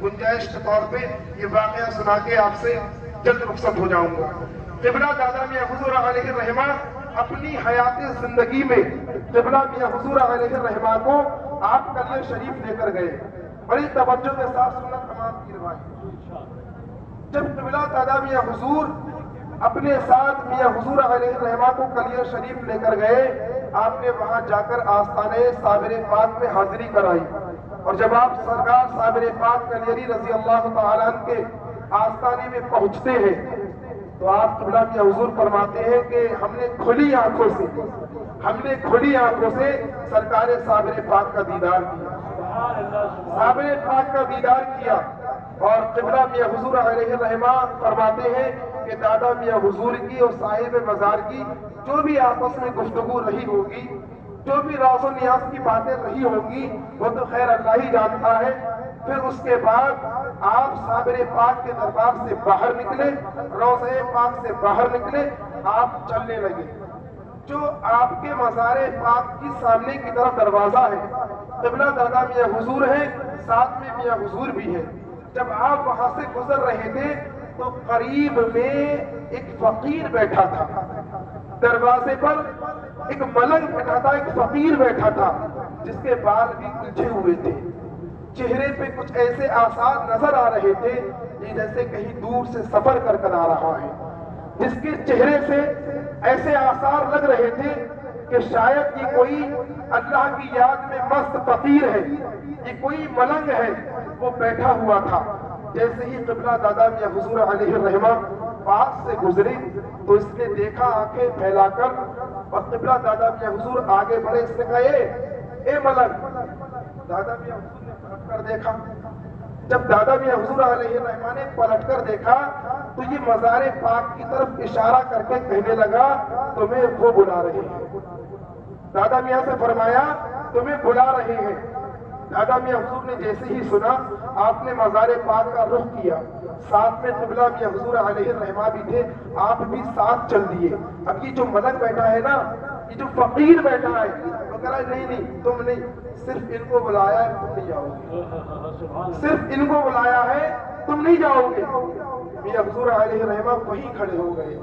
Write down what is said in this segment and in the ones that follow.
گنجائش کے طور پہ یہ واقعہ سنا کے آپ سے جلد رخصت ہو جاؤں گا۔ قبلہ دادا میاں حضور علیہ الرحمہ اپنی حیات زندگی میں قبلہ میاں حضور علیہ الرحمہ کو آپ کلیہ شریف لے کر گئے۔ بڑی توجہ کے ساتھ سننا تمام کی روایت۔ جب قبلہ دادا میاں حضور اپنے ساتھ میاں حضور علیہ الرحمہ کو کلیہ شریف لے کر گئے، آپ نے وہاں جا کر آستانے صابر پاک میں حاضری کرائی، اور جب آپ سرکار صابر پاک کلیری رضی اللہ تعالیٰ عنہ کے آستانے میں پہنچتے ہیں تو آپ قبلہ میاں حضور فرماتے ہیں کہ ہم نے کھلی آنکھوں سے سرکار صابر پاک کا دیدار کیا، صابر پاک کا دیدار کیا۔ اور قبلہ میاں حضور علیہ الرحمہ فرماتے ہیں کہ دادا میاں حضور کی اور صاحب مزار کی جو بھی آپس میں گفتگو رہی ہوگی، جو بھی راز و نیاز کی باتیں رہی ہوں گی، وہ تو خیر اللہ ہی جانتا ہے۔ پھر اس کے بعد آپ صابر پاک کے دربار سے باہر نکلے، روضہ پاک سے باہر نکلے، آپ چلنے لگے۔ جو آپ کے مزار پاک کی سامنے کی طرف دروازہ ہے، قبلہ دادا میاں حضور ہے، ساتھ میں میاں حضور بھی ہے۔ جب آپ وہاں سے گزر رہے تھے تو قریب میں ایک فقیر بیٹھا تھا، دروازے پر ایک ملنگ بیٹھا تھا، ایک فقیر بیٹھا تھا جس کے بال بھی الجھے ہوئے تھے، چہرے پہ کچھ ایسے آثار نظر آ رہے تھے جیسے کہیں دور سے سفر کر آ رہا ہے، جس کے چہرے سے ایسے آثار لگ رہے تھے کہ شاید یہ کوئی اللہ کی یاد میں مست فقیر ہے، یہ کوئی ملنگ ہے، وہ بیٹھا ہوا تھا۔ جیسے ہی قبلہ دادا میاں حضور علیہ الرحمہ پاس سے گزری تو اس نے دیکھا آنکھیں پھیلا کر، اور قبلہ دادا میاں حضور آگے بڑھے، اس نے کہا اے ملنگ۔ دادا میاں حضور نے پلٹ کر دیکھا، جب دادا میاں حضور علیہ الرحمہ نے پلٹ کر دیکھا تو یہ مزار پاک کی طرف اشارہ کر کے کہنے لگا تمہیں وہ بلا رہے ہیں۔ دادا میاں سے فرمایا تمہیں بلا رہے ہیں۔ دادا میاں حضور نے جیسے ہی سنا، آپ نے مزار پاک کا رخ کیا، ساتھ میں قبلہ میاں حضور علیہ الرحمہ بھی تھے، آپ بھی ساتھ چل دیے۔ اب یہ جو ملک بیٹھا ہے نا، یہ جو فقیر بیٹھا ہے، وہ کہہ رہا ہے نہیں تم نہیں، صرف ان کو بلایا ہے، تم نہیں جاؤ گے، صرف ان کو بلایا ہے، تم نہیں جاؤ گے۔ میاں حضور علیہ الرحمہ وہیں کھڑے ہو گئے۔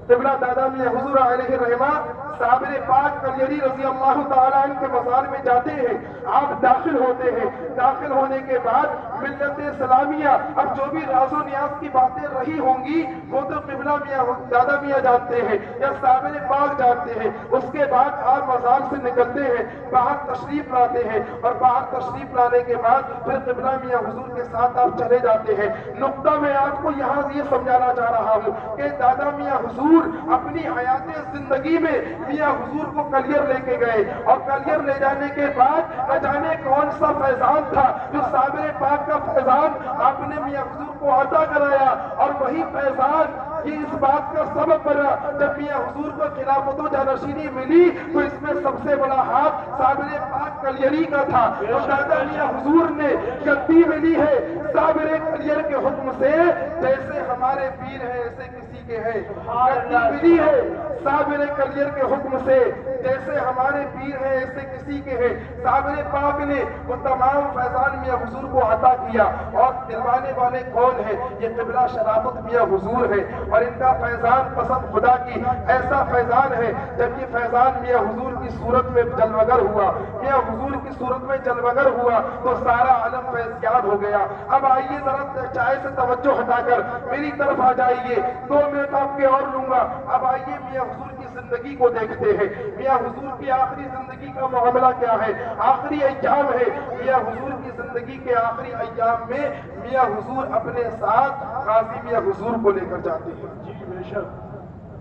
قبلہ دادا میاں حضور علیہ الرحمہ صابر پاک کلیری رضی اللہ تعالیٰ عنہ کے مزار میں جاتے ہیں، آپ داخل ہوتے ہیں۔ داخل ہونے کے بعد ملت اسلامیہ، اب جو بھی راز و نیاز کی باتیں رہی ہوں گی وہ تو قبلہ میاں دادا میاں جانتے ہیں یا صابر پاک جانتے ہیں۔ اس کے بعد آپ مزار سے نکلتے ہیں، باہر تشریف لاتے ہیں، اور باہر تشریف لانے کے بعد پھر قبلہ میاں حضور کے ساتھ آپ چلے جاتے ہیں۔ نقطہ میں آپ کو یہاں یہ سمجھانا چاہ رہا ہوں کہ دادا میاں حضور اپنی حیات زندگی میں میاں حضور کو کلیر لے کے گئے، اور کلیر لے جانے کے بعد نہ جانے کون سا فیضان تھا جو صابر پاک کا فیضان آپ نے میاں حضور کو عطا کرایا، اور وہی فیضان یہ اس بات کا سبب بنا جب میاں حضور کو خلافت و جانشینی ملی تو اس میں سب سے بڑا ہاتھ صابر پاک کلیری کا تھا۔ اور دادا میاں حضور نے گدی ملی ہے صابر کلیر کے حکم سے، جیسے ہمارے پیر ہیں ایسے کسی کے ہیں، گدی ملی ہے صابر کلیر کے حکم سے، جیسے ہمارے پیر ہیں ایسے کسی کے ہیں۔ صابر پاک نے وہ تمام فیضان میاں حضور کو عطا کیا، اور دلوانے والے کون ہیں؟ یہ قبلہ شرافت میاں حضور ہے، اور ان کا فیضان قسم خدا کی ایسا فیضان ہے، جب یہ فیضان میاں حضور کی صورت میں جلوگر ہوا، میاں حضور کی صورت میں جلوگر ہوا تو سارا عالم فیض یاب ہو گیا۔ اب آئیے ذرا چائے سے توجہ ہٹا کر میری طرف آ جائیے، 2 منٹ آپ کے اور لوں گا۔ اب آئیے میاں حضور کی زندگی کو دیکھتے ہیں، میاں حضور کی آخری زندگی کا معاملہ کیا ہے؟ آخری ایام ہے میاں حضور کی زندگی کے آخری ایام میں میاں حضور اپنے ساتھ غازی میاں حضور کو لے کر جاتے ہیں۔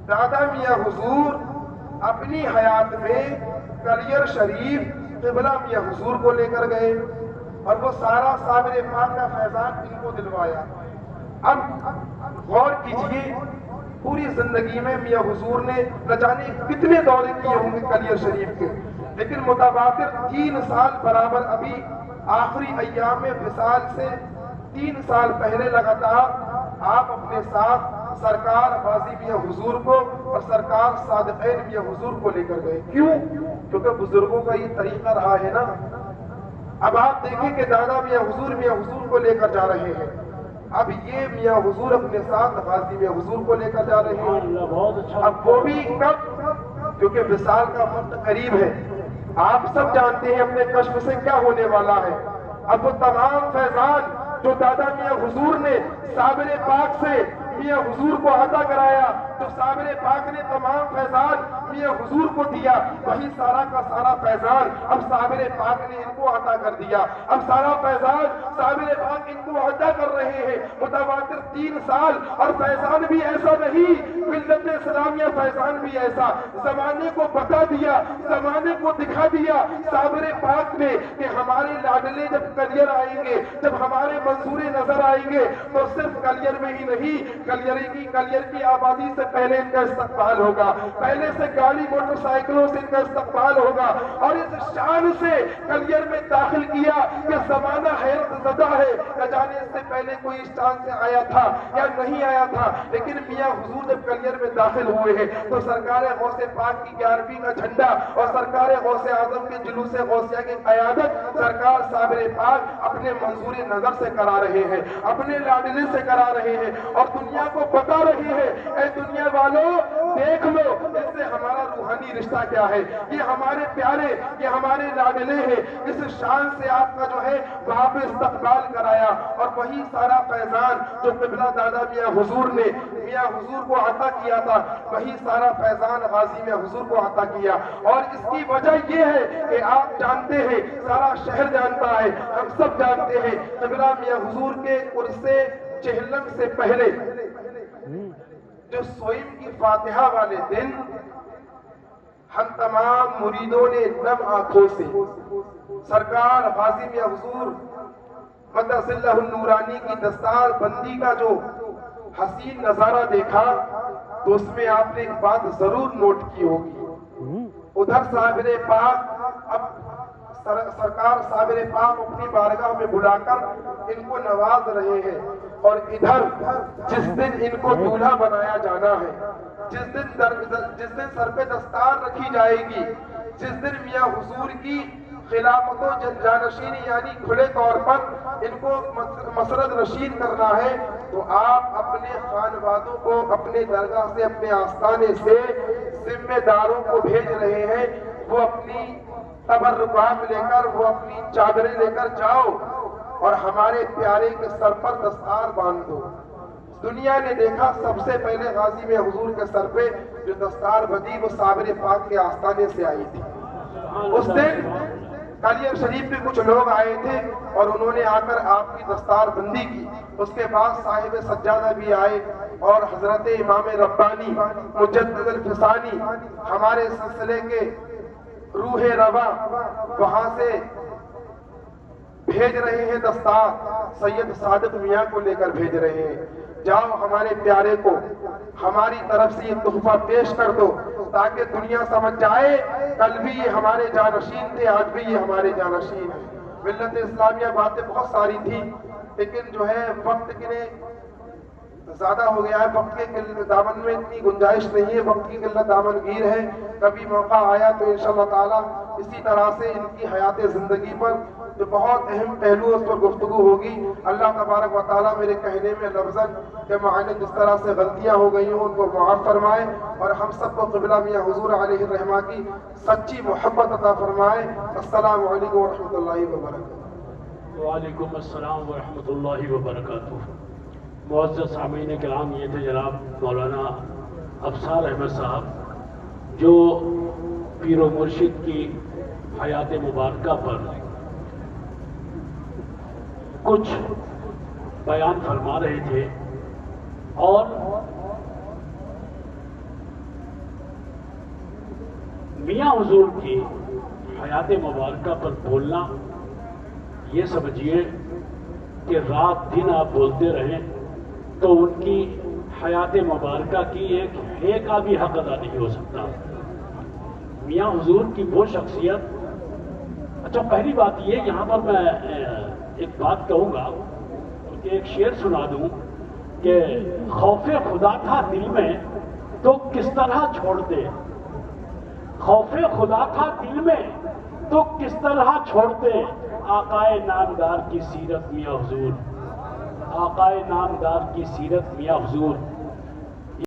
دادا میاں حضور اپنی حیات میں کلیر شریف قبلہ میاں حضور کو لے کر گئے، اور وہ سارا صابر پاک کا فیضان ان کو دلوایا۔ اب غور کیجئے، پوری زندگی میں میاں حضور نے نہ جانے کتنے دورے کیے ہوں گے کلیر شریف کے، لیکن متواتر 3 سال برابر، ابھی آخری ایام وصال سے 3 سال پہلے لگاتار آپ اپنے ساتھ سرکار غازی میاں حضور کو اور سرکار صادقین میاں حضور کو لے کر گئے۔ کیوں؟ کیونکہ بزرگوں کا یہ طریقہ رہا ہے نا اب آپ دیکھیں کہ دادا میاں حضور کو لے کر جا رہے ہیں. اب یہ میاں حضور اپنے ساتھ غازی میاں حضور کو لے کر جا رہے ہیں. اب وہ بھی کب؟ کیونکہ وصال کا وقت قریب ہے. آپ سب جانتے ہیں اپنے کشف سے کیا ہونے والا ہے. اب وہ تمام فیضان جو دادا میاں حضور نے صابر پاک سے میاں حضور کو عطا کرایا، جو صابر پاک نے تمام فیضان میاں حضور کو دیا، وہی سارا کا سارا فیضان اب صابر پاک نے ان کو عطا کر دیا. اب سارا فیضان صابر پاک ان کو عطا کر رہے ہیں متواتر 3 سال. اور فیضان بھی ایسا نہیں، ملت اسلامیہ فیضان بھی ایسا. زمانے کو بتا دیا، زمانے کو دکھا دیا صابر پاک نے کہ ہمارے لاڈلے جب کلیئر آئیں گے، جب ہمارے منصورے نظر آئیں گے تو صرف کلیئر میں ہی نہیں، کلیئر کی آبادی سے پہلے ان کا استقبال ہوگا، پہلے سے گاڑی موٹر سائیکلوں سے ان کا استقبال ہوگا. اور اس شان سے کلیئر میں داخل کیا کہ زمانہ حیرت زدہ ہے، نہ جانے اس سے پہلے کوئی اس شان سے آیا تھا یا نہیں آیا تھا. لیکن میاں حضور جب کلیئر میں داخل ہوئے ہیں تو سرکار غوث پاک کی 11ویں کا جھنڈا اور سرکار غوث اعظم کے جلوس غوثیہ کی قیادت سرکار صابر پاک اپنے منظور نظر سے کرا رہے ہیں، اپنے لاڈلے سے کرا رہے ہیں اور دنیا کو بتا رہے ہیں اے دنیا والوں دیکھ لو اس سے ہمارا روحانی رشتہ کیا ہے. یہ ہمارے پیارے، یہ ہمارے لاڈلے ہیں. اس شان سے آپ کا جو ہے وہاں پہ استقبال کرایا. اور وہی سارا فیضان جو قبلہ دادا میاں حضور نے میاں حضور کو عطا کیا تھا، وہی سارا فیضان غازی میاں حضور کو عطا کیا. اور اس کی وجہ یہ ہے کہ آپ جانتے ہیں، سارا شہر جانتا ہے، ہم سب جانتے ہیں، قبلہ میاں حضور کے عرص چہلم سے پہلے جو سوئم کی فاتحہ والے دن ہم تمام مریدوں نے نم آنکھوں سے سرکار غازی میاں حضور مدث اللہ النورانی کی دستار بندی کا جو حسین نظارہ دیکھا تو اس میں آپ نے ایک بات ضرور نوٹ کی ہوگی. ادھر صابر پاک اب سرکار صابر پاک اپنی بارگاہ میں بلا کر ان کو نواز رہے ہیں، اور ادھر جس دن ان کو دولہا بنایا جانا ہے، جس دن سر پہ دستار رکھی جائے گی، جس دن میاں حضور کی خلافت و جانشینی یعنی کھلے طور پر ان کو مسرد رشید کرنا ہے، تو آپ اپنے خانوادوں کو اپنے درگاہ سے، اپنے آستانے سے ذمہ داروں کو بھیج رہے ہیں. وہ اپنی تبرکات لے کر، وہ اپنی چادریں لے کر جاؤ اور ہمارے پیارے کے سر پر دستار باندھ دو. دنیا نے دیکھا سب سے پہلے غازی میاں حضور کے سر پہ جو دستار بندھی وہ صابر پاک کے آستانے سے آئی تھی. اس دن کلیئر شریف میں کچھ لوگ آئے تھے اور انہوں نے آ کر آپ کی دستار بندی کی. اس کے بعد صاحب سجادہ بھی آئے اور حضرت امام ربانی مجدد الفسانی ہمارے سلسلے کے روح رواں وہاں سے بھیج رہے ہیں دستار. سید صادق میاں کو لے کر بھیج رہے ہیں، جاؤ ہمارے پیارے کو ہماری طرف سے یہ تحفہ پیش کر دو تاکہ دنیا سمجھ جائے کل بھی یہ ہمارے جانشین تھے، آج بھی یہ ہمارے جانشین ہیں. ملت اسلامیہ باتیں بہت ساری تھی لیکن جو ہے وقت کے زیادہ ہو گیا ہے، وقت کے دامن میں اتنی گنجائش نہیں ہے، وقت کی قلت دامن گیر ہے. کبھی موقع آیا تو انشاءاللہ تعالی اسی طرح سے ان کی حیات زندگی پر جو بہت اہم پہلو اس پر گفتگو ہوگی. اللہ تبارک و تعالیٰ میرے کہنے میں لفظاً کے معنی جس طرح سے غلطیاں ہو گئی ہوں ان کو معاف فرمائے اور ہم سب کو قبلہ میاں حضور علیہ الرحمہ کی سچی محبت عطا فرمائے. السلام علیکم ورحمۃ اللہ وبرکاتہ. وعلیکم السلام ورحمۃ اللہ وبرکاتہ. معزز سامعین کرام، یہ تھے جناب مولانا افسار احمد صاحب جو پیر و مرشد کی حیات مبارکہ پر کچھ بیان فرما رہے تھے. اور میاں حضور کی حیات مبارکہ پر بولنا یہ سمجھیے کہ رات دن آپ بولتے رہیں تو ان کی حیات مبارکہ کی ایک ہے کا بھی حق ادا نہیں ہو سکتا. میاں حضور کی وہ شخصیت. اچھا، پہلی بات یہ یہاں پر میں ایک بات کہوں گا کہ ایک شعر سنا دوں کہ خوف خدا تھا دل میں تو کس طرح چھوڑ دے. خوف خدا تھا دل میں تو کس طرح چھوڑ دے. آقائے نامدار کی سیرت میاں حضور، آقائے نامدار کی سیرت میاں حضور